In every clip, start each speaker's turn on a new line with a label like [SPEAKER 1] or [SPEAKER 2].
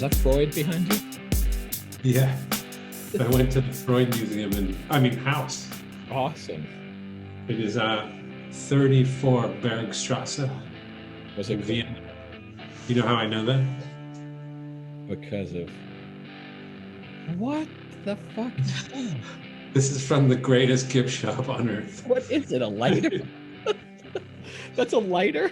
[SPEAKER 1] that Freud behind you?
[SPEAKER 2] Yeah. I went to the Freud Museum house.
[SPEAKER 1] Awesome.
[SPEAKER 2] It is 34 Bergstrasse
[SPEAKER 1] Was
[SPEAKER 2] in
[SPEAKER 1] it
[SPEAKER 2] Vienna. You know how I know that?
[SPEAKER 1] because of what the fuck is that?
[SPEAKER 2] This is from the greatest gift shop on earth.
[SPEAKER 1] What is it? A lighter? That's a lighter?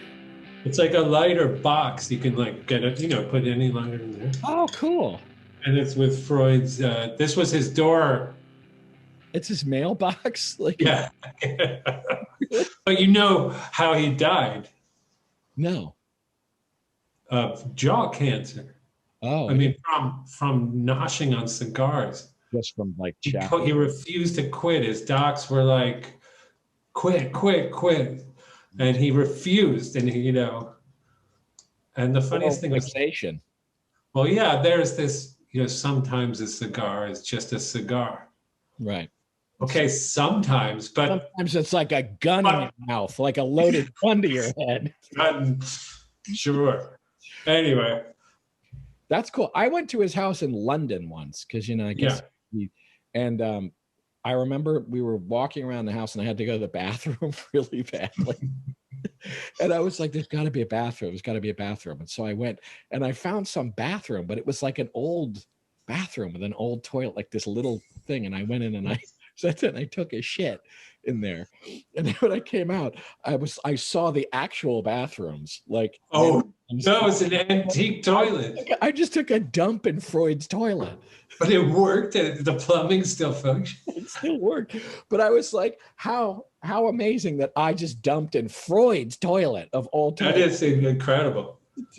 [SPEAKER 2] It's like a lighter box. You can like get it, put any lighter in there.
[SPEAKER 1] Oh, cool.
[SPEAKER 2] And it's with Freud's, this was his door.
[SPEAKER 1] It's his mailbox? Like,
[SPEAKER 2] Yeah. But you know how he died?
[SPEAKER 1] no.
[SPEAKER 2] Of jaw cancer.
[SPEAKER 1] Oh,
[SPEAKER 2] from noshing on cigars.
[SPEAKER 1] just from like
[SPEAKER 2] He refused to quit. His docs were like, quit. And he refused. And and the funniest thing was, well, yeah, there's this, sometimes a cigar is just a cigar.
[SPEAKER 1] Right.
[SPEAKER 2] Okay, sometimes, but
[SPEAKER 1] sometimes it's like a gun in your mouth, like a loaded gun to your head.
[SPEAKER 2] Sure. Anyway.
[SPEAKER 1] That's cool. I went to his house in London once because, I guess, I remember we were walking around the house and I had to go to the bathroom really badly. And I was like, there's got to be a bathroom. There's got to be a bathroom. And so I went and I found some bathroom, but it was like an old bathroom with an old toilet, like this little thing. And I went in and I sat and I took a shit in there. And then when I came out, I saw the actual bathrooms. Like,
[SPEAKER 2] oh, that was an antique toilet.
[SPEAKER 1] I just took a dump in Freud's toilet.
[SPEAKER 2] But it worked. The plumbing still functioned.
[SPEAKER 1] It still worked. But I was like, how amazing that I just dumped in Freud's toilet of all time.
[SPEAKER 2] That is incredible.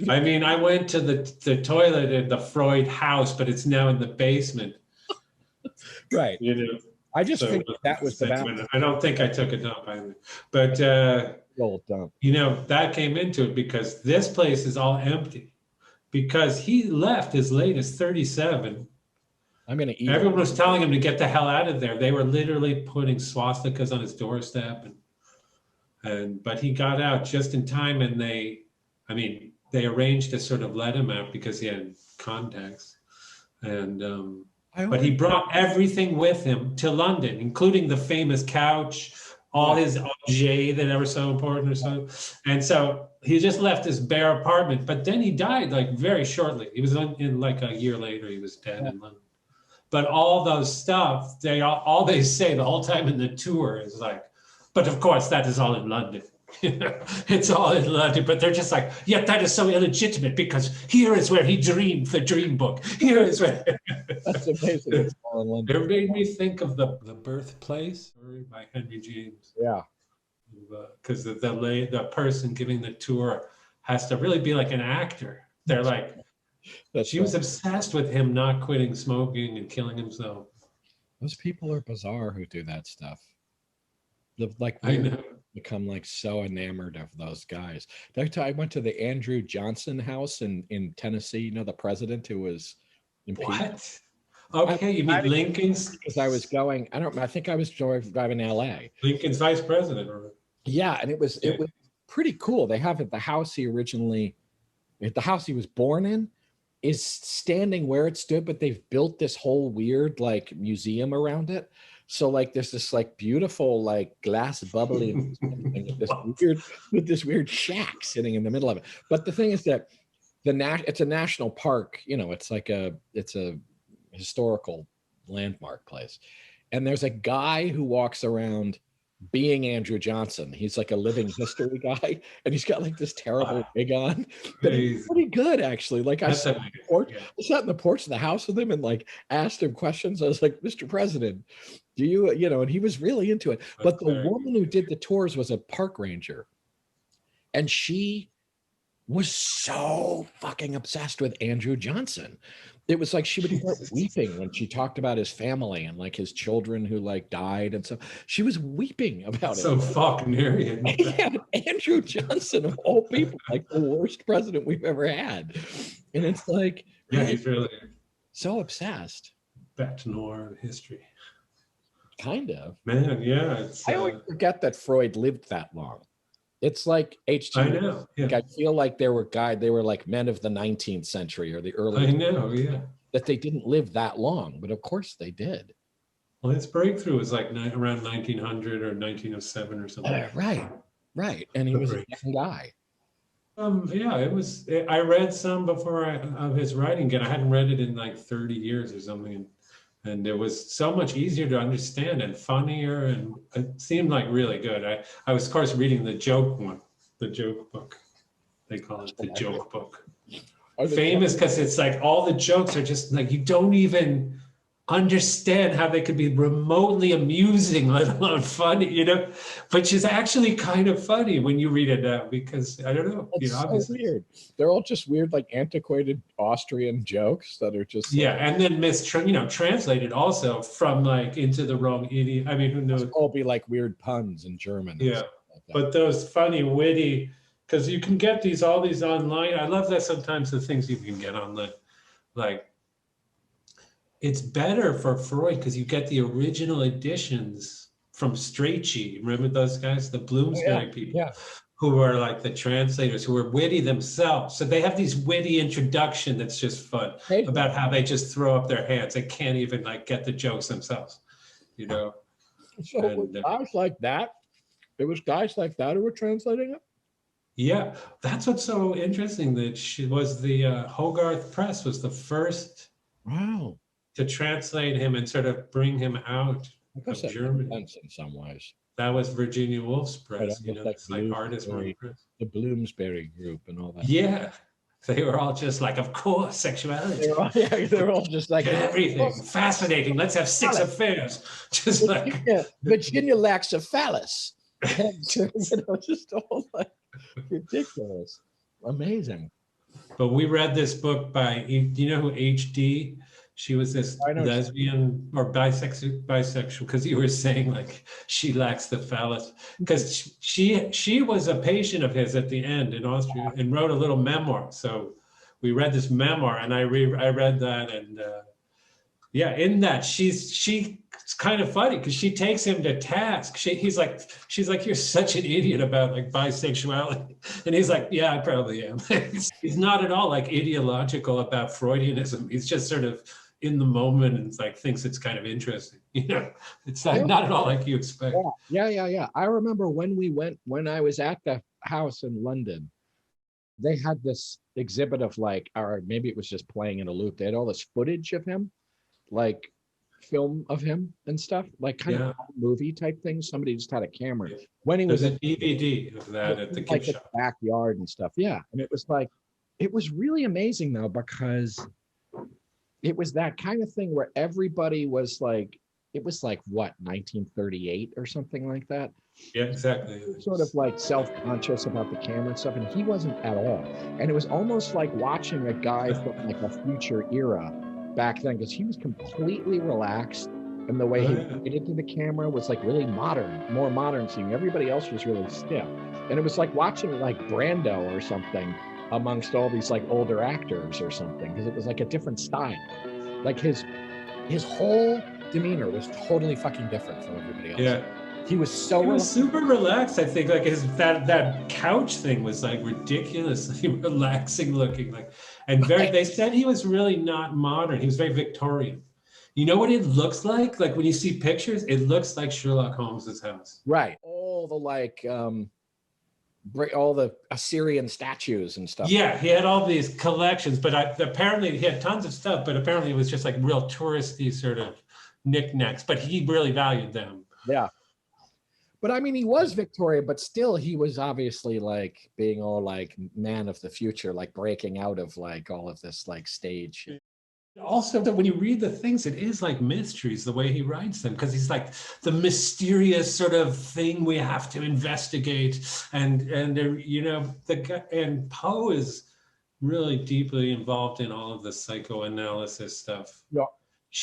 [SPEAKER 2] I went to the toilet in the Freud house, but it's now in the basement.
[SPEAKER 1] Right. I just think that was the bathroom.
[SPEAKER 2] I don't think I took a dump either. But, that came into it because this place is all empty. Because he left as late as 37.
[SPEAKER 1] I'm going to eat.
[SPEAKER 2] Everyone was telling him to get the hell out of there. They were literally putting swastikas on his doorstep. But he got out just in time, and they arranged to sort of let him out because he had contacts. And but he brought everything with him to London, including the famous couch, all his objets that were so important or so. And so he just left his bare apartment, but then he died like very shortly. He was in like a year later, he was dead in London. But all those stuff, all they say the whole time in the tour is like, but of course that is all in London. It's all in London, but they're just like, yeah, that is so illegitimate because here is where he dreamed the dream book. Here is where.
[SPEAKER 1] That's amazing. It's all in London.
[SPEAKER 2] It made me think of the Birthplace by Henry James.
[SPEAKER 1] Yeah,
[SPEAKER 2] because the person giving the tour has to really be like an actor. They're like, she was obsessed with him not quitting smoking and killing himself.
[SPEAKER 1] Those people are bizarre who do that stuff.
[SPEAKER 2] I know.
[SPEAKER 1] Become like so enamored of those guys. I went to the Andrew Johnson house in Tennessee. The president who was impeached.
[SPEAKER 2] What? Okay, you mean Lincoln's?
[SPEAKER 1] Because I was going. I think I was driving to L.A.
[SPEAKER 2] Lincoln's vice president.
[SPEAKER 1] Yeah, and it was pretty cool. They have the house he was born in is standing where it stood, but they've built this whole weird like museum around it. So like there's this like beautiful like glass bubbly with this weird shack sitting in the middle of it. But the thing is that it's a national park, it's like it's a historical landmark place. And there's a guy who walks around being Andrew Johnson. He's like a living history guy, and he's got like this terrible wig on. But he's pretty good, actually. Like I sat in the porch of the house with him and like asked him questions. I was like, Mr. President, do you, and he was really into it. But the woman who did the tours was a park ranger, and she was so fucking obsessed with Andrew Johnson. It was like she would start weeping when she talked about his family and like his children who like died and stuff. She was weeping about it.
[SPEAKER 2] So fucking
[SPEAKER 1] yeah, Andrew Johnson of all people, like the worst president we've ever had. And it's like,
[SPEAKER 2] yeah, he's really
[SPEAKER 1] so obsessed.
[SPEAKER 2] Bête noire history.
[SPEAKER 1] Kind of.
[SPEAKER 2] Man, yeah.
[SPEAKER 1] I always forget that Freud lived that long. It's like H.G.
[SPEAKER 2] I know. Yeah.
[SPEAKER 1] Like, I feel like they were like men of the 19th century or the early.
[SPEAKER 2] I know. Yeah.
[SPEAKER 1] That they didn't live that long, but of course they did.
[SPEAKER 2] Well, his breakthrough was like around 1900 or 1907 or something.
[SPEAKER 1] Right. And he was a young guy.
[SPEAKER 2] Yeah, it was. I read some before of his writing again. I hadn't read it in like 30 years or something, and it was so much easier to understand and funnier, and it seemed like really good. I was, of course, reading the joke one, the joke book. They call it the joke book. Famous because it's like all the jokes are just like you don't even understand how they could be remotely amusing, let alone funny, you know, which is actually kind of funny when you read it now, because I don't know,
[SPEAKER 1] it's
[SPEAKER 2] you know,
[SPEAKER 1] so weird. They're all just weird, like antiquated Austrian jokes that are just
[SPEAKER 2] yeah, and then translated also from like into the wrong idiom. I mean, who knows?
[SPEAKER 1] All be like weird puns in German.
[SPEAKER 2] Yeah,
[SPEAKER 1] like
[SPEAKER 2] but those funny, witty, because you can get all these online. I love that sometimes the things you can get online, like. It's better for Freud because you get the original editions from Strachey. Remember those guys, the Bloomsbury people, who were like the translators, who were witty themselves. So they have these witty introduction that's just fun about how they just throw up their hands. They can't even like get the jokes themselves, you know.
[SPEAKER 1] So guys like that, it was guys like that who were translating it.
[SPEAKER 2] Yeah, that's what's so interesting. That she was the Hogarth Press was the first.
[SPEAKER 1] Wow.
[SPEAKER 2] To translate him and sort of bring him out of Germany.
[SPEAKER 1] In some ways.
[SPEAKER 2] That was Virginia Woolf's press, you know, it's like artist press.
[SPEAKER 1] The Bloomsbury group and all that.
[SPEAKER 2] Yeah. They were all just like, of course, sexuality.
[SPEAKER 1] They're all just like
[SPEAKER 2] everything. Fascinating. Let's have 6 affairs. Just
[SPEAKER 1] Virginia lacks a phallus. You know, just all like ridiculous. Amazing.
[SPEAKER 2] But we read this book by, do you know who H.D.? She was this lesbian or bisexual, because you were saying like she lacks the phallus, because she was a patient of his at the end in Austria and wrote a little memoir. So we read this memoir, and I read that, and yeah, in that she's kind of funny because she takes him to task. She's like, you're such an idiot about like bisexuality, and he's like, yeah, I probably am. He's not at all like ideological about Freudianism. He's just sort of in the moment and like thinks it's kind of interesting, you know. It's like not at all like you expect.
[SPEAKER 1] Yeah. I remember when I was at the house in London, they had this exhibit of like, or maybe it was just playing in a loop. They had all this footage of him, like film of him and stuff, like kind of movie type things. Somebody just had a camera when he was
[SPEAKER 2] a DVD of that at the gift shop,
[SPEAKER 1] backyard and stuff. Yeah, and it was like, it was really amazing though, because it was that kind of thing where everybody was like, it was like what, 1938 or something like that.
[SPEAKER 2] Yeah, exactly.
[SPEAKER 1] Sort of like self-conscious about the camera and stuff, and he wasn't at all. And it was almost like watching a guy from like a future era back then, because he was completely relaxed, and the way he related to the camera was like really modern, more modern seeming. Everybody else was really stiff, and it was like watching like Brando or something amongst all these like older actors or something, because it was like a different style. Like his whole demeanor was totally fucking different from everybody else.
[SPEAKER 2] Yeah.
[SPEAKER 1] He was
[SPEAKER 2] super relaxed. I think like that couch thing was like ridiculously relaxing looking, like, and they said he was really not modern. He was very Victorian. You know what it looks like? Like when you see pictures, it looks like Sherlock Holmes's house.
[SPEAKER 1] Right. All the like all the Assyrian statues and stuff.
[SPEAKER 2] Yeah, he had all these collections, but apparently he had tons of stuff, but apparently it was just like real touristy sort of knickknacks, but he really valued them.
[SPEAKER 1] Yeah. But I mean, he was Victorian, but still he was obviously like being all like man of the future, like breaking out of like all of this like stage.
[SPEAKER 2] Also, when you read the things, it is like mysteries, the way he writes them, because he's like the mysterious sort of thing we have to investigate. And you know, and Poe is really deeply involved in all of the psychoanalysis stuff.
[SPEAKER 1] Yeah.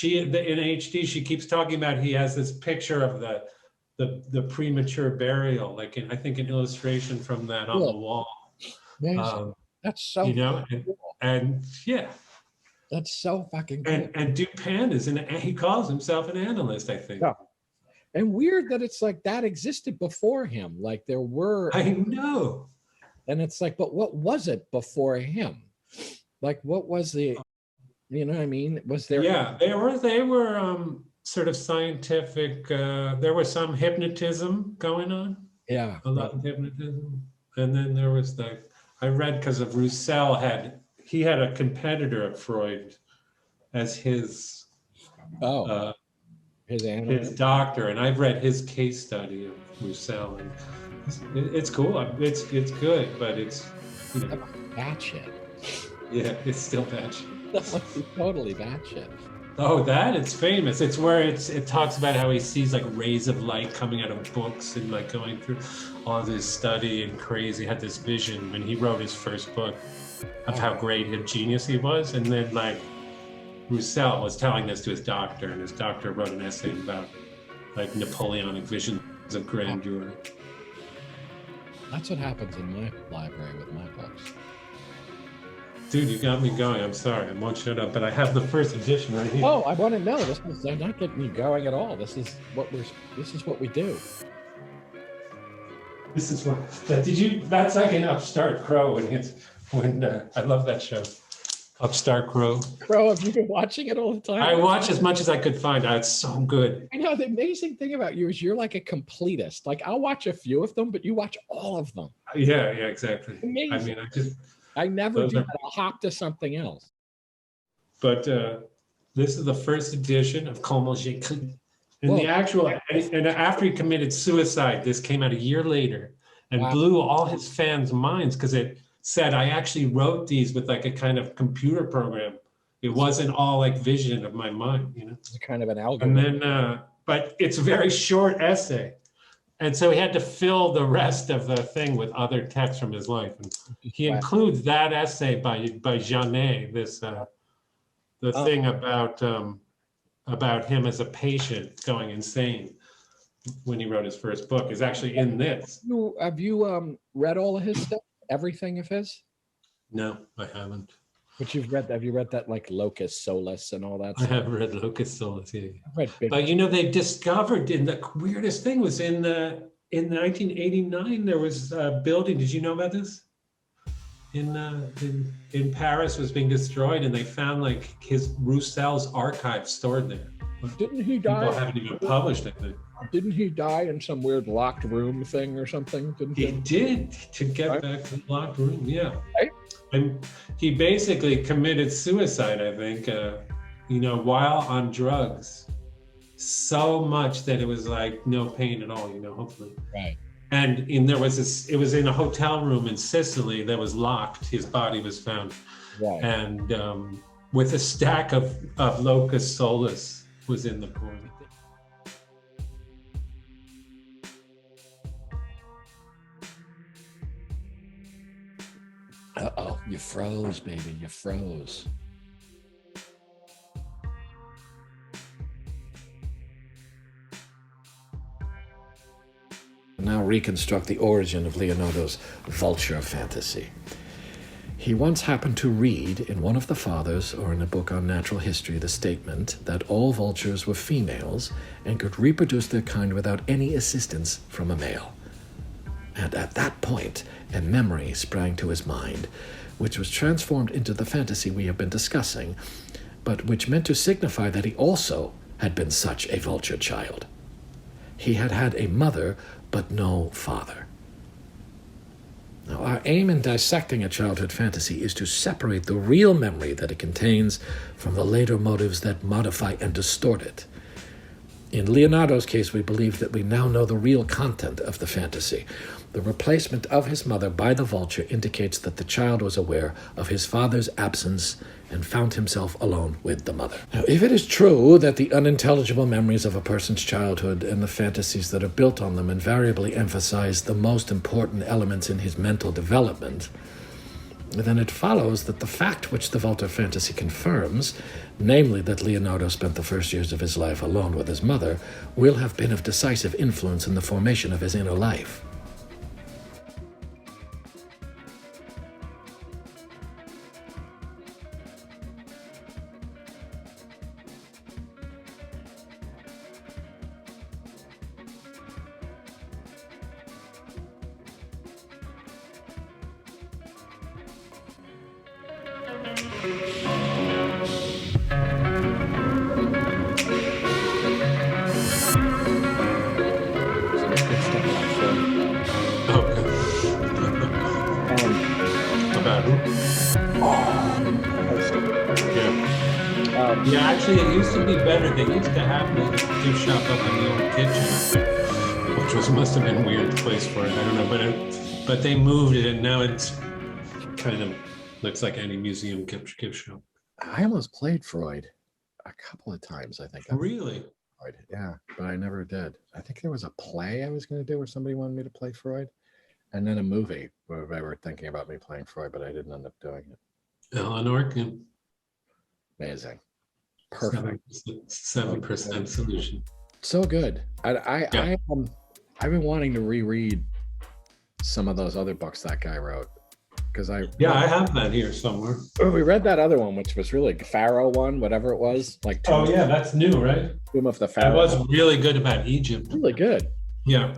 [SPEAKER 2] In HD, she keeps talking about, he has this picture of the premature burial, like I think an illustration from that on the wall.
[SPEAKER 1] That's so,
[SPEAKER 2] you know, and yeah.
[SPEAKER 1] That's so fucking cool.
[SPEAKER 2] And Dupin is he calls himself an analyst, I think.
[SPEAKER 1] Yeah. And weird that it's like that existed before him. Like there were,
[SPEAKER 2] I know.
[SPEAKER 1] and it's like, but what was it before him? Like what was the, you know what I mean? Was there?
[SPEAKER 2] Yeah, they were sort of scientific. There was some hypnotism going on,
[SPEAKER 1] Yeah.
[SPEAKER 2] a lot of hypnotism, and then there was I read because of Roussel he had a competitor of Freud as his
[SPEAKER 1] Oh, his animal.
[SPEAKER 2] his doctor, and I've read his case study of Roussel, and it's cool. It's good, but it's
[SPEAKER 1] Batshit.
[SPEAKER 2] yeah, it's still bad shit.
[SPEAKER 1] That must be totally batshit.
[SPEAKER 2] Oh, it's famous. It's where it talks about how he sees like rays of light coming out of books and like going through all this study and crazy. He had this vision when he wrote his first book of how great a genius he was, and then like Roussel was telling this to his doctor, and his doctor wrote an essay about like Napoleonic visions of grandeur.
[SPEAKER 1] That's what happens in my library with my books.
[SPEAKER 2] Dude, you got me going. I'm sorry, I won't shut up, but I have the first edition right here.
[SPEAKER 1] Oh, I want to know. They're not getting you going at all. This is what we do.
[SPEAKER 2] This is what that's like an Upstart Crow when I love that show. Upstart Crow.
[SPEAKER 1] Crow, have you been watching it all the time?
[SPEAKER 2] I watch as much as I could find. It's so good.
[SPEAKER 1] I know the amazing thing about you is you're like a completist. Like I'll watch a few of them, but you watch all of them.
[SPEAKER 2] Yeah, exactly.
[SPEAKER 1] Amazing.
[SPEAKER 2] I mean,
[SPEAKER 1] I never do that. I'll hop to something else.
[SPEAKER 2] But this is the first edition of Comment j'écris. And and after he committed suicide, this came out a year later and blew all his fans' minds because it said, I actually wrote these with like a kind of computer program. It wasn't all like vision of my mind,
[SPEAKER 1] It's kind of an algorithm.
[SPEAKER 2] And then, but it's a very short essay. And so he had to fill the rest of the thing with other texts from his life. And he includes that essay by Giamatti, the thing about him as a patient going insane when he wrote his first book is actually in this.
[SPEAKER 1] Have you read all of his stuff? Everything of his?
[SPEAKER 2] No, I haven't.
[SPEAKER 1] But have you read that like Locus Solus and all that
[SPEAKER 2] I
[SPEAKER 1] stuff?
[SPEAKER 2] have read Locus Solus, yeah.
[SPEAKER 1] But
[SPEAKER 2] they discovered, and the weirdest thing was in 1989, there was a building, did you know about this? In Paris was being destroyed, and they found like his Roussel's archive stored there.
[SPEAKER 1] Didn't he die?
[SPEAKER 2] People haven't even published it.
[SPEAKER 1] Didn't he die in some weird locked room thing or something?
[SPEAKER 2] He did, to get back to the locked room, yeah.
[SPEAKER 1] Right.
[SPEAKER 2] And he basically committed suicide, I think, while on drugs. So much that it was like no pain at all, hopefully.
[SPEAKER 1] Right.
[SPEAKER 2] And it was in a hotel room in Sicily that was locked. His body was found.
[SPEAKER 1] Right.
[SPEAKER 2] And with a stack of Locus Solus was in the corner.
[SPEAKER 1] Uh-oh, you froze, baby, you froze. Now reconstruct the origin of Leonardo's Vulture fantasy. He once happened to read in one of the fathers or in a book on natural history the statement that all vultures were females and could reproduce their kind without any assistance from a male. And at that point, a memory sprang to his mind, which was transformed into the fantasy we have been discussing, but which meant to signify that he also had been such a vulture child. He had had a mother, but no father. Now, our aim in dissecting a childhood fantasy is to separate the real memory that it contains from the later motives that modify and distort it. In Leonardo's case, we believe that we now know the real content of the fantasy. The replacement of his mother by the vulture indicates that the child was aware of his father's absence and found himself alone with the mother. Now, if it is true that the unintelligible memories of a person's childhood and the fantasies that are built on them invariably emphasize the most important elements in his mental development, then it follows that the fact which the Vulture fantasy confirms, namely that Leonardo spent the first years of his life alone with his mother, will have been of decisive influence in the formation of his inner life.
[SPEAKER 2] Yeah, actually, it used to be better. They used to have the gift shop up in the old kitchen, which must have been a weird place for it. I don't know, but they moved it, and now it's kind of looks like any museum gift shop.
[SPEAKER 1] I almost played Freud a couple of times, I think.
[SPEAKER 2] Really?
[SPEAKER 1] Freud, yeah, but I never did. I think there was a play I was going to do where somebody wanted me to play Freud, and then a movie where they were thinking about me playing Freud, but I didn't end up doing it.
[SPEAKER 2] Eleanor.
[SPEAKER 1] Amazing. Perfect.
[SPEAKER 2] 7% solution.
[SPEAKER 1] So good. I've been wanting to reread some of those other books that guy wrote. Because I
[SPEAKER 2] have that here somewhere.
[SPEAKER 1] We read that other one, which was really Pharaoh one, whatever it was. Like
[SPEAKER 2] that's new, right?
[SPEAKER 1] Tomb of the Pharaoh.
[SPEAKER 2] That was really good about Egypt.
[SPEAKER 1] Really good.
[SPEAKER 2] Yeah.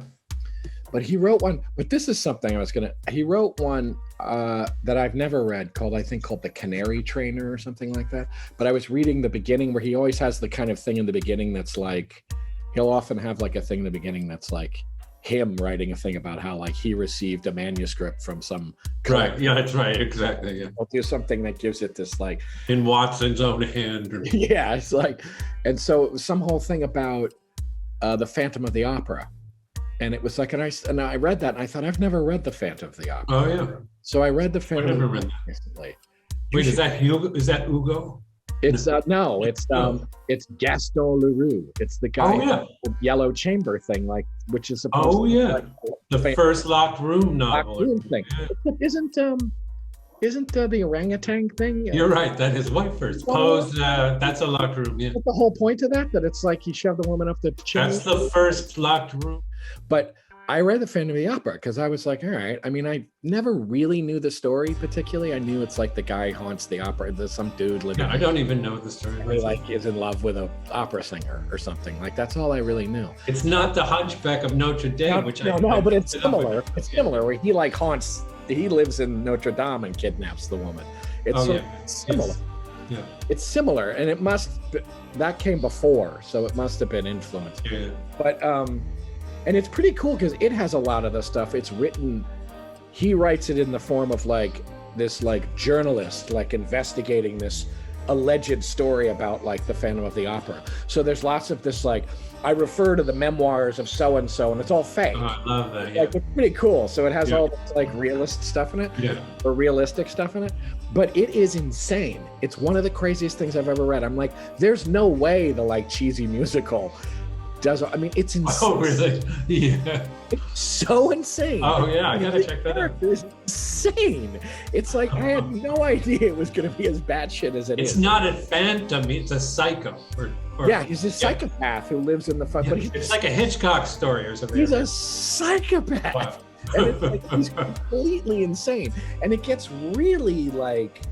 [SPEAKER 1] But he wrote one, but this is something he wrote one that I've never read called The Canary Trainer or something like that. But I was reading the beginning where he always has the kind of thing in the beginning that's like, he'll often have like a thing in the beginning that's like him writing a thing about how like he received a manuscript from some.
[SPEAKER 2] Right. Yeah, that's right. Exactly. Yeah.
[SPEAKER 1] He'll do something that gives it this like.
[SPEAKER 2] In Watson's own hand.
[SPEAKER 1] Yeah. It's like, and so it was some whole thing about the Phantom of the Opera. And it was like, and I read that and I thought, I've never read the Phantom of the Opera.
[SPEAKER 2] Oh yeah.
[SPEAKER 1] So I read the Phantom.
[SPEAKER 2] I never read that recently. Wait, is that Hugo? Is that Hugo?
[SPEAKER 1] It's it's Gaston Leroux. It's the guy with the yellow chamber thing, like which is supposed to be like
[SPEAKER 2] the first locked room novel.
[SPEAKER 1] Locked room thing.
[SPEAKER 2] Yeah.
[SPEAKER 1] Isn't the orangutan thing?
[SPEAKER 2] You're right. That is what first posed. That's a locked room. Yeah.
[SPEAKER 1] What's the whole point of that it's like he shoved the woman up the chimney?
[SPEAKER 2] That's the first locked room.
[SPEAKER 1] But I read the Phantom of the Opera because I was like, all right. I mean, I never really knew the story particularly. I knew it's like the guy haunts the opera. There's some dude living.
[SPEAKER 2] I don't even know the story.
[SPEAKER 1] He like is in love with an opera singer or something. Like that's all I really knew.
[SPEAKER 2] It's not the Hunchback of Notre Dame,
[SPEAKER 1] but it's similar. It's similar where he like haunts. He lives in Notre Dame and kidnaps the woman. It's similar.
[SPEAKER 2] Yeah.
[SPEAKER 1] It's similar, and it must. That came before, so it must have been influenced.
[SPEAKER 2] Yeah.
[SPEAKER 1] But and it's pretty cool because it has a lot of the stuff. It's written, he writes it in the form of like this like journalist like investigating this alleged story about like the Phantom of the Opera. So there's lots of this like, I refer to the memoirs of so-and-so and it's all fake.
[SPEAKER 2] Oh, I love that. Yeah.
[SPEAKER 1] Like it's pretty cool. So it has all this like realist stuff in it.
[SPEAKER 2] Yeah.
[SPEAKER 1] Or realistic stuff in it. But it is insane. It's one of the craziest things I've ever read. I'm like, there's no way the like cheesy musical it's insane.
[SPEAKER 2] Oh, really? Yeah.
[SPEAKER 1] It's so insane.
[SPEAKER 2] Oh, yeah. I gotta check that out.
[SPEAKER 1] It's insane. It's like, I had no idea it was going to be as batshit as it is.
[SPEAKER 2] It's not a phantom. It's a psycho.
[SPEAKER 1] He's a psychopath who lives in the front.
[SPEAKER 2] Yeah, but it's like a Hitchcock story or something.
[SPEAKER 1] He's a psychopath.
[SPEAKER 2] Wow.
[SPEAKER 1] And it's like, he's completely insane. And it gets really like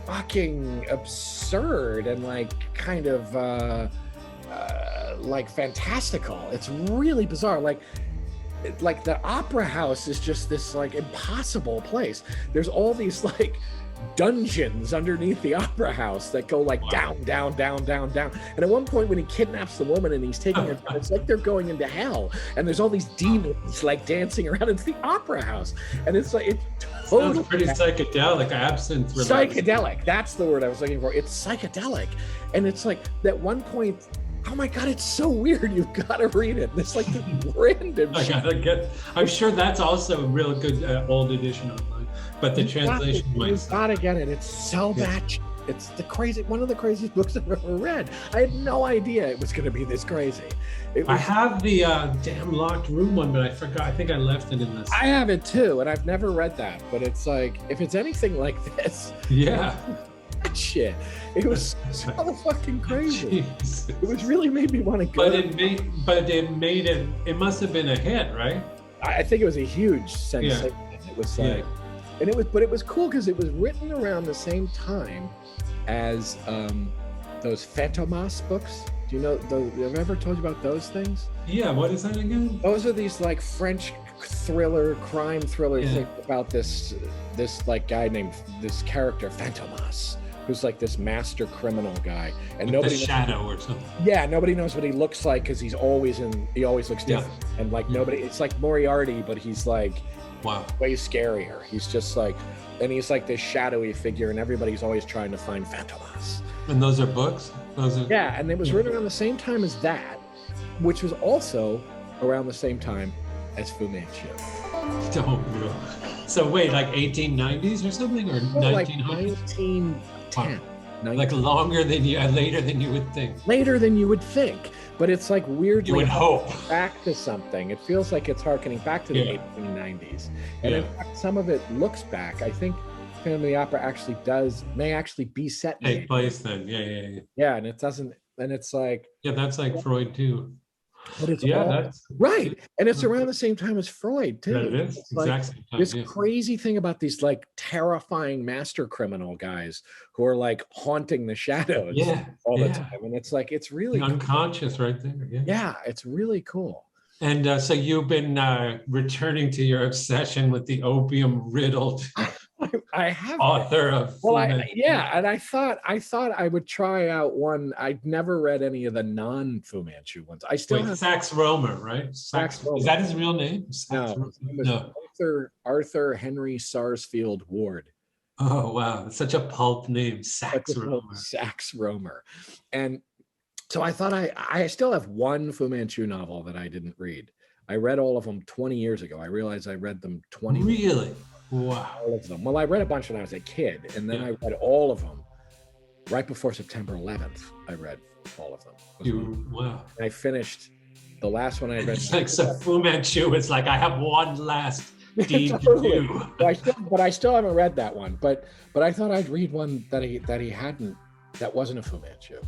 [SPEAKER 1] fucking absurd and like kind of like fantastical. It's really bizarre. Like the opera house is just this like impossible place. There's all these like dungeons underneath the opera house that go like down. And at one point when he kidnaps the woman and he's taking her down, it's like they're going into hell. And there's all these demons like dancing around. It's the opera house. And it's like, it's totally
[SPEAKER 2] sounds pretty psychedelic, absinthe.
[SPEAKER 1] Psychedelic. That's the word I was looking for. It's psychedelic. And it's like at one point, oh my God, it's so weird. You've got to read it. It's like random shit.
[SPEAKER 2] I'm sure that's also a real good old edition online, but the translation might.
[SPEAKER 1] You've got to get it. It's so bad. It's one of the craziest books I've ever read. I had no idea it was going to be this crazy.
[SPEAKER 2] I have the damn locked room one, but I forgot. I think I left it in this.
[SPEAKER 1] I have it too, and I've never read that. But it's like, if it's anything like this.
[SPEAKER 2] Yeah.
[SPEAKER 1] Shit. It was so fucking crazy.
[SPEAKER 2] Jeez.
[SPEAKER 1] It was really made me want to go.
[SPEAKER 2] But it made it. It must have been a hit, right?
[SPEAKER 1] I think it was a huge sensation. Yeah. It was like, and it was cool because it was written around the same time as those Fantomas books. Do you know? Have I ever told you about those things?
[SPEAKER 2] Yeah. What is that again?
[SPEAKER 1] Those are these like French crime thriller things about this like guy named this character Fantomas, who's like this master criminal guy, and
[SPEAKER 2] like
[SPEAKER 1] nobody
[SPEAKER 2] the Shadow or something.
[SPEAKER 1] Yeah, nobody knows what he looks like because he always looks different, and like nobody. It's like Moriarty, but he's like
[SPEAKER 2] Wow.
[SPEAKER 1] Way scarier. He's just like, and he's like this shadowy figure, and everybody's always trying to find Phantomas.
[SPEAKER 2] And those are books? Those are...
[SPEAKER 1] Yeah, and it was written around the same time as that, which was also around the same time as Fu Manchu.
[SPEAKER 2] Don't know. So wait, like 1890s or something, or 1900s?
[SPEAKER 1] Like 1910.
[SPEAKER 2] Like longer than you, later than you would think.
[SPEAKER 1] Later than you would think, but it's like weirdly
[SPEAKER 2] you would hope
[SPEAKER 1] back to something. It feels like it's harkening back to the 1890s, and in fact, some of it looks back. I think Phantom of the Opera actually may actually be set in
[SPEAKER 2] take place then.
[SPEAKER 1] Yeah, and it doesn't, and it's like
[SPEAKER 2] that's like Freud too.
[SPEAKER 1] But it's
[SPEAKER 2] that's
[SPEAKER 1] right, and it's around the same time as Freud too.
[SPEAKER 2] That is
[SPEAKER 1] it's like this crazy thing about these like terrifying master criminal guys who are like haunting the shadows all the time, and it's like it's really
[SPEAKER 2] unconscious right there.
[SPEAKER 1] Yeah, it's really cool.
[SPEAKER 2] And so you've been returning to your obsession with the opium-riddled
[SPEAKER 1] I have
[SPEAKER 2] author of
[SPEAKER 1] and I thought I would try out one. I'd never read any of the non-Fu Manchu ones. I still have
[SPEAKER 2] Sax Rohmer, right?
[SPEAKER 1] Sax Rohmer.
[SPEAKER 2] Is that his real name?
[SPEAKER 1] No. Arthur Henry Sarsfield Ward.
[SPEAKER 2] Oh wow, that's such a pulp name, Sax Rohmer.
[SPEAKER 1] Sax Rohmer. And so I thought I still have one Fu Manchu novel that I didn't read. I read all of them 20 years ago. I realized I read them 20
[SPEAKER 2] Really? Wow.
[SPEAKER 1] All of them. Well, I read a bunch when I was a kid, and then I read all of them right before September 11th. I read all of them.
[SPEAKER 2] Wow.
[SPEAKER 1] And I finished the last one I read.
[SPEAKER 2] It's like so Fu Manchu. It's like I have one last deed
[SPEAKER 1] totally.
[SPEAKER 2] to do.
[SPEAKER 1] But I still haven't read that one. But I thought I'd read one that he hadn't. That wasn't a Fu Manchu,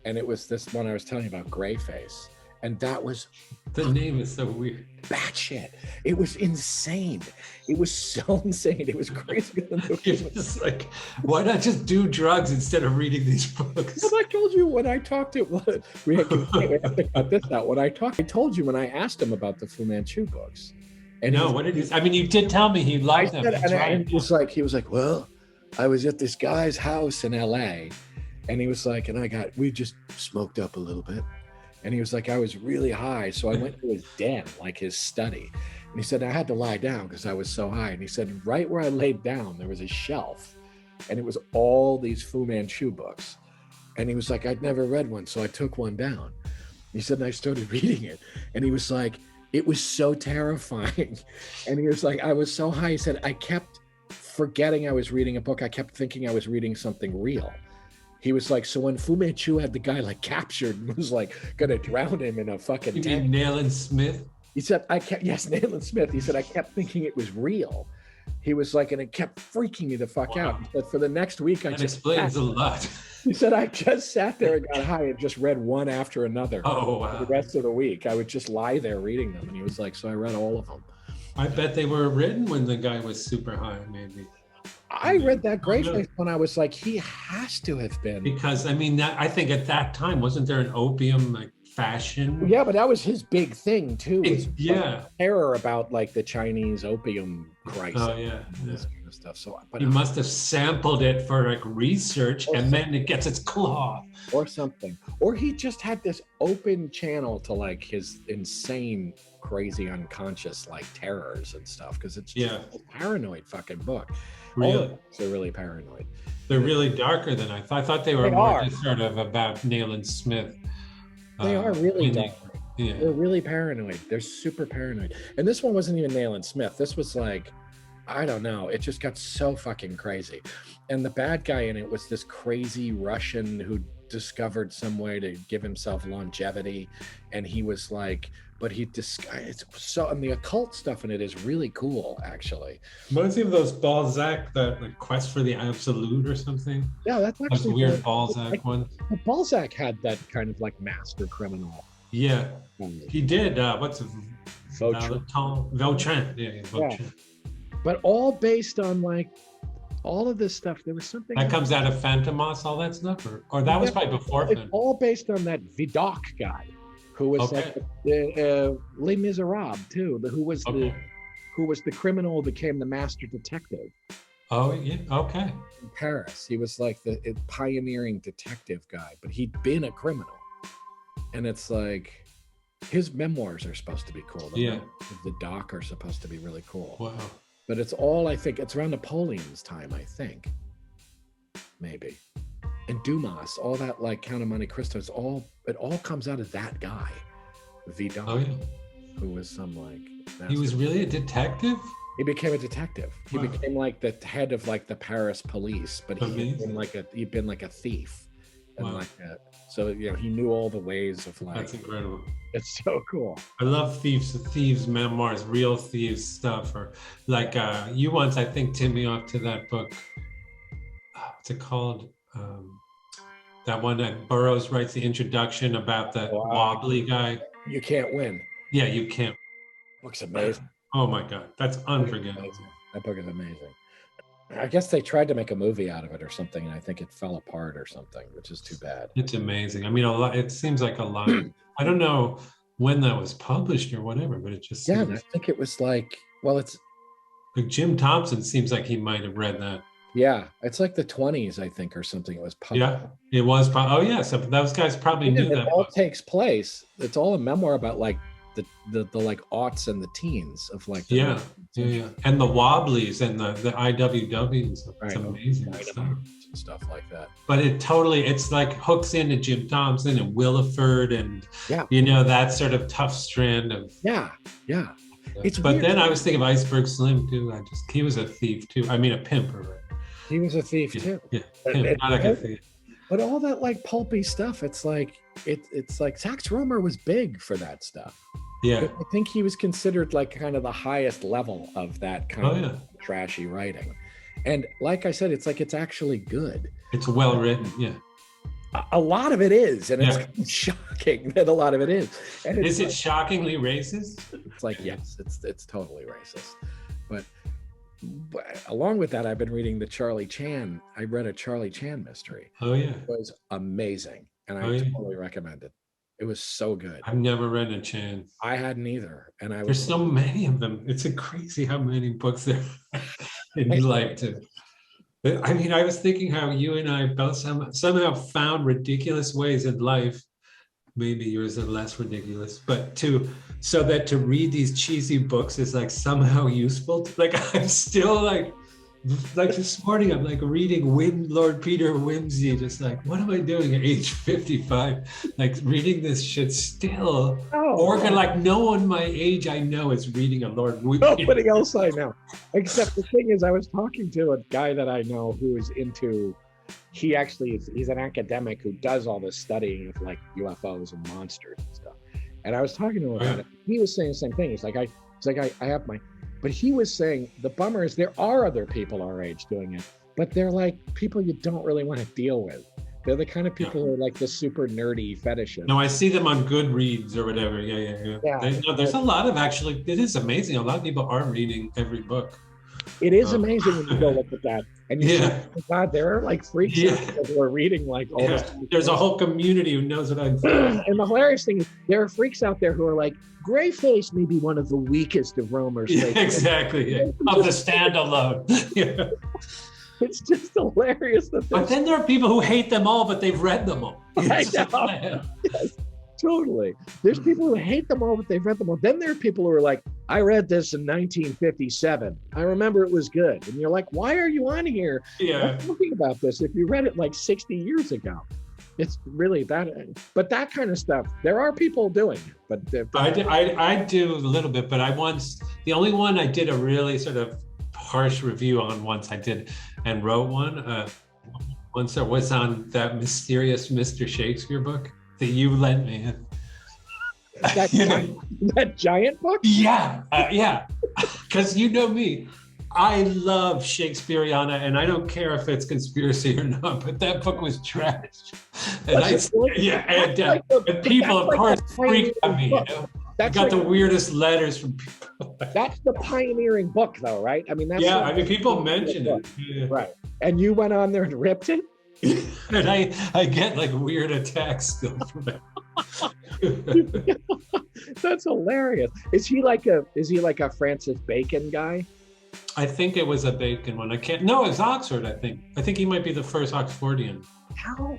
[SPEAKER 1] and it was this one I was telling you about, Greyface. And that was
[SPEAKER 2] the name is so weird.
[SPEAKER 1] Batshit. It was insane. It was so insane. It was crazy.
[SPEAKER 2] It was like, why not just do drugs instead of reading these books?
[SPEAKER 1] Well, I told you when I talked to we have to think about this out. When I told you when I asked him about the Fu Manchu books.
[SPEAKER 2] And what did he? I mean, you did tell me he liked them.
[SPEAKER 1] And he was like, well, I was at this guy's house in LA, and he was like, and we just smoked up a little bit. And he was like, I was really high. So I went to his den, like his study. And he said, I had to lie down because I was so high. And he said, right where I laid down, there was a shelf. And it was all these Fu Manchu books. And he was like, I'd never read one. So I took one down. He said, and I started reading it. And he was like, it was so terrifying. And he was like, I was so high. He said, I kept forgetting I was reading a book. I kept thinking I was reading something real. He was like, so when Fu Manchu had the guy like captured and was like gonna drown him in a fucking tank.
[SPEAKER 2] You mean Nayland Smith?
[SPEAKER 1] He said, Nayland Smith. He said, I kept thinking it was real. He was like, and it kept freaking me the fuck out. He said, for the next week,
[SPEAKER 2] that explains a lot.
[SPEAKER 1] He said, I just sat there and got high and just read one after another.
[SPEAKER 2] Oh, wow.
[SPEAKER 1] For the rest of the week, I would just lie there reading them. And he was like, so I read all of them.
[SPEAKER 2] I bet they were written when the guy was super high, maybe.
[SPEAKER 1] I read that Greyface when I was like, he has to have been.
[SPEAKER 2] Because, I mean, I think at that time, wasn't there an opium like fashion?
[SPEAKER 1] Yeah, but that was his big thing too.
[SPEAKER 2] Terror
[SPEAKER 1] about like the Chinese opium crisis.
[SPEAKER 2] Oh yeah,
[SPEAKER 1] this kind of stuff. So, but
[SPEAKER 2] he must have sampled it for like research, and then it gets its claw
[SPEAKER 1] or something. Or he just had this open channel to like his insane, crazy, unconscious like terrors and stuff. Because it's just a paranoid fucking book.
[SPEAKER 2] Really,
[SPEAKER 1] they're really paranoid.
[SPEAKER 2] They're really darker than I thought. I thought they were more just sort of about Nayland Smith.
[SPEAKER 1] They are really dark.
[SPEAKER 2] Yeah.
[SPEAKER 1] They're really paranoid. They're super paranoid. And this one wasn't even Nayland Smith. This was like, I don't know. It just got so fucking crazy. And the bad guy in it was this crazy Russian who discovered some way to give himself longevity. And he was like, but he disguised so, and the occult stuff in it is really cool, actually.
[SPEAKER 2] Reminds me of those Balzac, the Quest for the Absolute or something.
[SPEAKER 1] Yeah, that's actually
[SPEAKER 2] a weird Balzac one.
[SPEAKER 1] Balzac had that kind of like master criminal.
[SPEAKER 2] Yeah, he did. What's it?
[SPEAKER 1] Vulture.
[SPEAKER 2] Vulture. Yeah, Vulture.
[SPEAKER 1] Yeah. But all based on like all of this stuff. There was something
[SPEAKER 2] that comes out of Phantomas, all that stuff, or that was probably before.
[SPEAKER 1] It's all based on that Vidocq guy. Who was like Les Miserables too? Who was the criminal became the master detective?
[SPEAKER 2] Oh yeah, okay.
[SPEAKER 1] In Paris, he was like the pioneering detective guy, but he'd been a criminal, and it's like his memoirs are supposed to be cool. The doc are supposed to be really cool.
[SPEAKER 2] Wow.
[SPEAKER 1] but it's all, I think, it's around Napoleon's time, I think, maybe. And Dumas, all that, like Count of Monte Cristo, it all comes out of that guy, Vidal,
[SPEAKER 2] Oh, yeah.
[SPEAKER 1] who was some like.
[SPEAKER 2] He was really a detective?
[SPEAKER 1] He became a detective. He
[SPEAKER 2] Wow.
[SPEAKER 1] became like the head of like the Paris police, but he'd been like a thief, and
[SPEAKER 2] Wow.
[SPEAKER 1] so he knew all the ways of like.
[SPEAKER 2] That's incredible.
[SPEAKER 1] It's so cool.
[SPEAKER 2] I love thieves memoirs, real thieves stuff, or like you once, I think, tipped me off to that book. What's it called? That one that Burroughs writes the introduction about the wobbly guy.
[SPEAKER 1] You Can't Win.
[SPEAKER 2] Yeah, You Can't.
[SPEAKER 1] Looks amazing.
[SPEAKER 2] Oh my God, that's unforgettable.
[SPEAKER 1] That book is amazing. I guess they tried to make a movie out of it or something, and I think it fell apart or something, which is too bad.
[SPEAKER 2] It's amazing. I mean, it seems like a lot. I don't know when that was published or whatever, but it just
[SPEAKER 1] seems... I think it was like, well, it's
[SPEAKER 2] like Jim Thompson seems like he might have read that.
[SPEAKER 1] Yeah, it's like the 20s, I think, or something. It was published.
[SPEAKER 2] Yeah, it was. Oh yeah, so those guys probably knew that.
[SPEAKER 1] It all takes place. It's all a memoir about like the like aughts and the teens of like.
[SPEAKER 2] Yeah, and the Wobblies and the IWW and stuff. It's amazing stuff.
[SPEAKER 1] And stuff like that.
[SPEAKER 2] But it's like hooks into Jim Thompson and Williford and that sort of tough strand of.
[SPEAKER 1] Yeah.
[SPEAKER 2] But weird. Then I was thinking of Iceberg Slim too. He was a thief too. I mean, a pimper, right?
[SPEAKER 1] He was a thief too.
[SPEAKER 2] Yeah, pimp, not like a thief.
[SPEAKER 1] But all that like pulpy stuff, it's like Sax Rohmer was big for that stuff.
[SPEAKER 2] Yeah,
[SPEAKER 1] I think he was considered like kind of the highest level of that kind of trashy writing. And like I said, it's actually good.
[SPEAKER 2] It's well written. Yeah,
[SPEAKER 1] a lot of it is, and it's shocking that a lot of it is. And
[SPEAKER 2] is it shockingly racist?
[SPEAKER 1] It's like yes, it's totally racist, but along with that, I've been reading I read a Charlie Chan mystery.
[SPEAKER 2] Oh yeah.
[SPEAKER 1] It was amazing. And I totally recommend it. It was so good.
[SPEAKER 2] I've never read a Chan.
[SPEAKER 1] I hadn't either. And
[SPEAKER 2] there's so many of them. It's crazy how many books there are. And you like to. I mean, I was thinking how you and I both somehow found ridiculous ways in life. Maybe yours are less ridiculous, but so that to read these cheesy books is like somehow useful. Like I'm still like this morning, I'm like reading Lord Peter Wimsey, just like, what am I doing at age 55? Like reading this shit still. Like no one my age I know is reading a Lord Wimsey.
[SPEAKER 1] Nobody else I know. Except the thing is, I was talking to a guy that I know who is into, he's an academic who does all this studying of like UFOs and monsters and stuff. And I was talking to him about it. He was saying the same thing. He's like, I have my, but he was saying the bummer is there are other people our age doing it, but they're like people you don't really want to deal with. They're the kind of people who are like the super nerdy fetishists.
[SPEAKER 2] No, I see them on Goodreads or whatever. Yeah. There's a lot of actually, it is amazing. A lot of people are reading every book.
[SPEAKER 1] It is amazing when you go look at that. And you say, oh God, there are like freaks who are reading like all this.
[SPEAKER 2] There's a whole community who knows what I'm saying.
[SPEAKER 1] And the hilarious thing is there are freaks out there who are like, Greyface may be one of the weakest of Rohmer's.
[SPEAKER 2] Exactly. Of the standalone.
[SPEAKER 1] It's just hilarious.
[SPEAKER 2] But then there are people who hate them all, but they've read them all.
[SPEAKER 1] I know. Yes, totally. There's people who hate them all, but they've read them all. Then there are people who are like, I read this in 1957. I remember it was good. And you're like, why are you on here talking about this if you read it like 60 years ago? It's really that. But that kind of stuff, there are people doing it. But
[SPEAKER 2] I do a little bit, but the only one I did a really sort of harsh review on once I did and wrote one once that was on that mysterious Mr. Shakespeare book that you lent me.
[SPEAKER 1] That giant book?
[SPEAKER 2] Yeah. Because you know me, I love Shakespeareana, and I don't care if it's conspiracy or not, but that book was trash. And and people, of course, freaked at me. I got the weirdest letters from people.
[SPEAKER 1] That's the pioneering book, though, right? I mean, that's
[SPEAKER 2] people mention it. Yeah.
[SPEAKER 1] Right. And you went on there and ripped it?
[SPEAKER 2] And I get like weird attacks still from it.
[SPEAKER 1] That's hilarious. Is he like a Francis Bacon guy?
[SPEAKER 2] I think it was a Bacon one. It's Oxford, I think. I think he might be the first Oxfordian.
[SPEAKER 1] How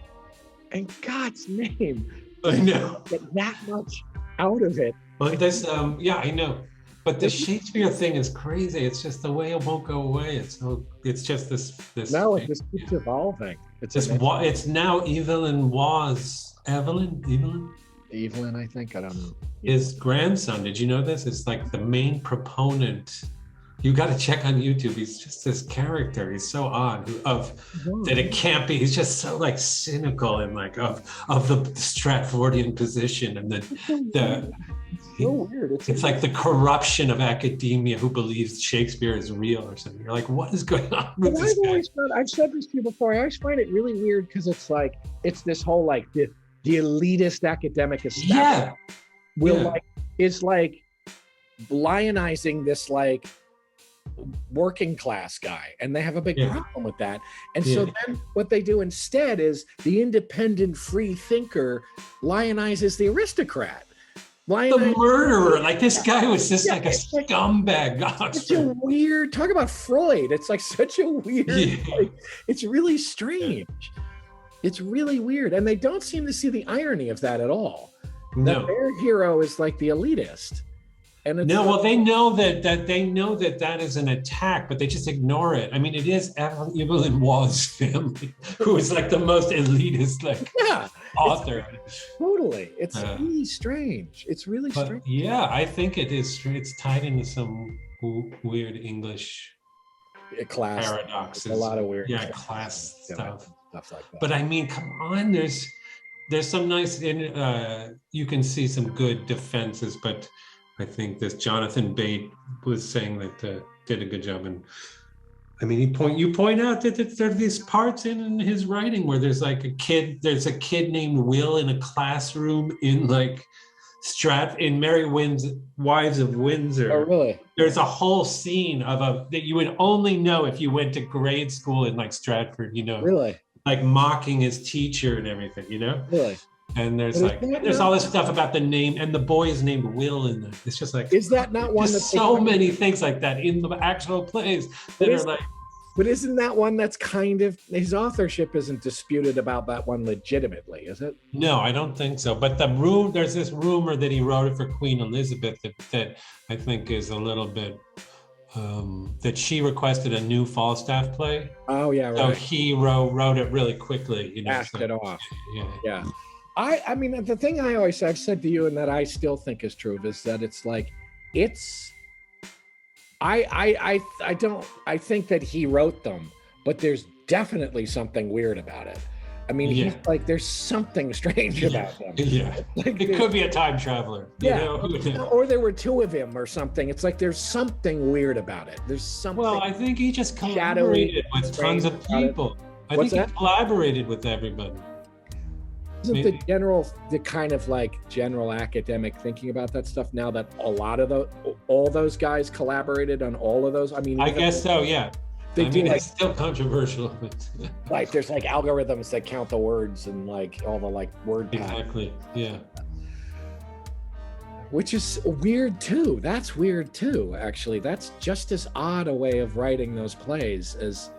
[SPEAKER 1] in God's name
[SPEAKER 2] I know.
[SPEAKER 1] Get that much out of it?
[SPEAKER 2] Well, I know. But the Shakespeare thing is crazy. It's just the way it won't go away. It's just this.
[SPEAKER 1] No, it just keeps evolving.
[SPEAKER 2] It's now Evelyn,
[SPEAKER 1] I think. I don't know.
[SPEAKER 2] His grandson. Did you know this? Is like the main proponent. You got to check on YouTube. He's just this character. He's so odd that it can't be. He's just so like cynical and like of the Stratfordian position and the
[SPEAKER 1] so weird.
[SPEAKER 2] It's like the corruption of academia who believes Shakespeare is real or something. You're like, what is going on with this guy?
[SPEAKER 1] I've said this to you before. I always find it really weird because it's like, it's this whole like the elitist academic establishment is like lionizing this like working class guy, and they have a big problem with that. And so then what they do instead is the independent free thinker lionizes the aristocrat.
[SPEAKER 2] The murderer, like this guy was just like a scumbag.
[SPEAKER 1] Such a weird, talk about Freud. It's like such a weird, like, it's really strange. It's really weird. And they don't seem to see the irony of that at all.
[SPEAKER 2] No.
[SPEAKER 1] That their hero is like the elitist. And it's
[SPEAKER 2] they know that is an attack, but they just ignore it. I mean, it is Evelyn Waugh's family who is like the most elitist author.
[SPEAKER 1] Totally. It's really strange. It's really strange.
[SPEAKER 2] Yeah, I think it is. It's tied into some weird English
[SPEAKER 1] class
[SPEAKER 2] paradoxes.
[SPEAKER 1] A lot of weird
[SPEAKER 2] class stuff
[SPEAKER 1] like that.
[SPEAKER 2] But I mean, come on, there's some nice you can see some good defenses, but I think this Jonathan Bate was saying that did a good job. And I mean, you point out that there are these parts in his writing where there's a kid named Will in a classroom in like in Mary Wynn's Wives of Windsor.
[SPEAKER 1] Oh, really?
[SPEAKER 2] There's a whole scene that you would only know if you went to grade school in like Stratford,
[SPEAKER 1] Really?
[SPEAKER 2] Like mocking his teacher and everything,
[SPEAKER 1] Really?
[SPEAKER 2] And there's all this stuff about the name, and the boy is named Will in there. It's just like,
[SPEAKER 1] is that not one?
[SPEAKER 2] There's so many things like that in the actual plays that are like.
[SPEAKER 1] But isn't that one that's kind of, his authorship isn't disputed about that one legitimately, is it?
[SPEAKER 2] No, I don't think so. But there's this rumor that he wrote it for Queen Elizabeth that I think is a little bit. That she requested a new Falstaff play.
[SPEAKER 1] Oh yeah, right.
[SPEAKER 2] So he wrote it really quickly,
[SPEAKER 1] Passed it off.
[SPEAKER 2] Yeah.
[SPEAKER 1] I mean, the thing I've said to you, and that I still think is true, is that it's like, I think that he wrote them, but there's definitely something weird about it. I mean, he's like, there's something strange about them.
[SPEAKER 2] Yeah, like, it could be a time traveler.
[SPEAKER 1] Or there were two of him or something. It's like there's something weird about it. There's something.
[SPEAKER 2] Well, I think he just collaborated with tons of people. I think he collaborated with everybody.
[SPEAKER 1] Isn't the kind of like general academic thinking about that stuff now that a lot of all those guys collaborated on all of those? I mean,
[SPEAKER 2] I guess so. Yeah. It's still controversial. But
[SPEAKER 1] like there's like algorithms that count the words and like all the like word patterns.
[SPEAKER 2] Exactly. Yeah.
[SPEAKER 1] Which is weird too. That's weird too, actually. That's just as odd a way of writing those plays as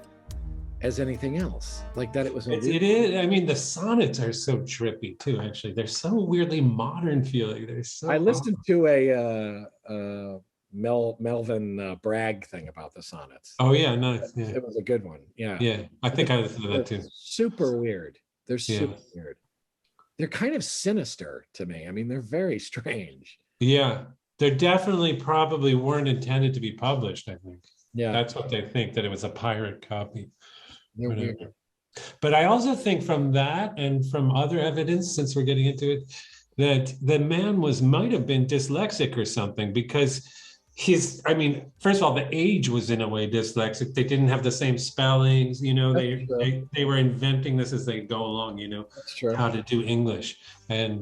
[SPEAKER 1] anything else. Like that it was
[SPEAKER 2] it is. I mean, the sonnets are so trippy too, actually. They're so weirdly modern feeling. They're so
[SPEAKER 1] I listened to a Melvin Bragg thing about the sonnets.
[SPEAKER 2] Oh yeah, nice. Yeah.
[SPEAKER 1] It was a good one. Yeah.
[SPEAKER 2] I think I listened to that too.
[SPEAKER 1] Super weird. They're super weird. They're kind of sinister to me. I mean, they're very strange.
[SPEAKER 2] Yeah, they definitely probably weren't intended to be published. I think.
[SPEAKER 1] Yeah,
[SPEAKER 2] that's what they think, that it was a pirate copy.
[SPEAKER 1] They're weird.
[SPEAKER 2] But I also think from that and from other evidence, since we're getting into it, that the man might have been dyslexic or something, because first of all, the age was in a way dyslexic. They didn't have the same spellings, they were inventing this as they go along,
[SPEAKER 1] That's true.
[SPEAKER 2] How to do English. And,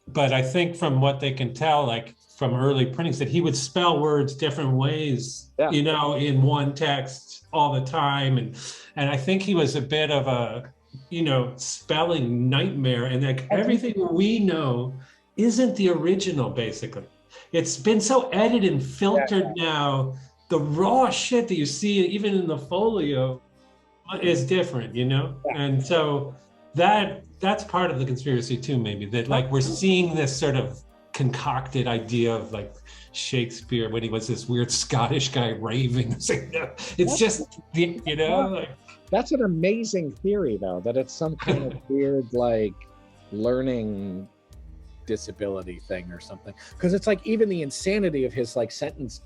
[SPEAKER 2] but I think from what they can tell, like from early printings, that he would spell words different ways, in one text all the time. And I think he was a bit of a, spelling nightmare. And like everything we know isn't the original, basically. It's been so edited and filtered now. The raw shit that you see, even in the folio, is different, And so that's part of the conspiracy too, maybe, that like we're seeing this sort of concocted idea of like Shakespeare when he was this weird Scottish guy raving. It's just, you know, like,
[SPEAKER 1] that's an amazing theory, though, that it's some kind of weird, like, learning disability thing or something. Because it's like even the insanity of his like sentence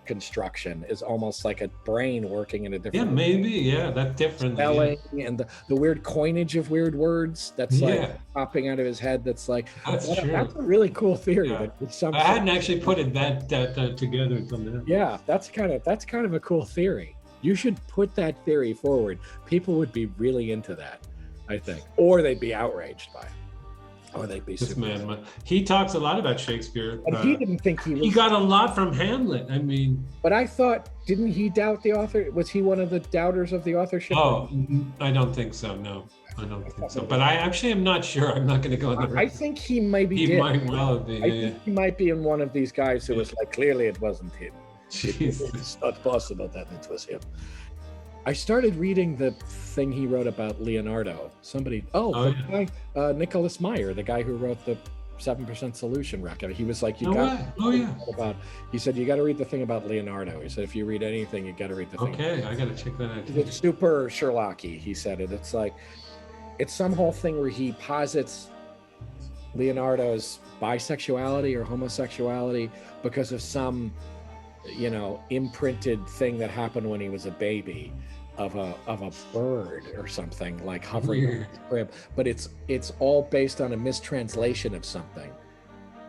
[SPEAKER 1] construction is almost like a brain working in a different
[SPEAKER 2] that's different
[SPEAKER 1] spelling and the weird coinage of weird words that's like popping out of his head. That's like that's a really cool theory. That
[SPEAKER 2] I hadn't actually put it that together until now.
[SPEAKER 1] Yeah, that's kind of a cool theory. You should put that theory forward. People would be really into that, I think, or they'd be outraged by it. Or they'd be
[SPEAKER 2] this man. He talks a lot about Shakespeare.
[SPEAKER 1] And he didn't think
[SPEAKER 2] he got a lot from Hamlet. I mean,
[SPEAKER 1] but I thought, didn't he doubt the author? Was he one of the doubters of the authorship?
[SPEAKER 2] Oh, I don't think so. No, I don't think so. But I actually am not sure. I'm not going to go on the.
[SPEAKER 1] I think he maybe
[SPEAKER 2] he
[SPEAKER 1] did.
[SPEAKER 2] Might well be.
[SPEAKER 1] I think he might be in one of these guys who was like, clearly it wasn't him. It's not possible that it was him. I started reading the thing he wrote about Leonardo. Guy, Nicholas Meyer, the guy who wrote the 7% Solution record. He was like, he said, you got to read the thing about Leonardo. He said, if you read anything, you got to read the thing.
[SPEAKER 2] Okay, I got to check that out.
[SPEAKER 1] It's super Sherlocky, he said it. It's like, it's some whole thing where he posits Leonardo's bisexuality or homosexuality because of some, you know, imprinted thing that happened when he was a baby. Of a bird or something, like hovering over his crib, but it's all based on a mistranslation of something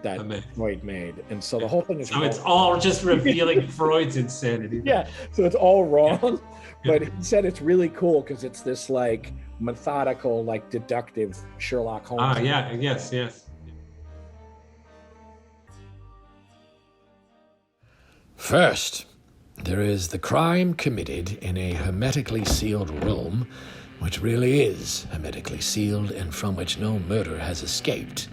[SPEAKER 1] that Freud made, and so the whole thing is
[SPEAKER 2] so it's all just revealing Freud's insanity.
[SPEAKER 1] Yeah, so it's all wrong. But he said it's really cool because it's this like methodical, like deductive Sherlock Holmes.
[SPEAKER 2] Yes.
[SPEAKER 3] First, there is the crime committed in a hermetically sealed room, which really is hermetically sealed and from which no murder has escaped.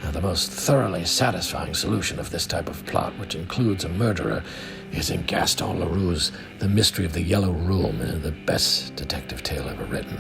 [SPEAKER 3] Now, the most thoroughly satisfying solution of this type of plot, which includes a murderer, is in Gaston Leroux's The Mystery of the Yellow Room, the best detective tale ever written.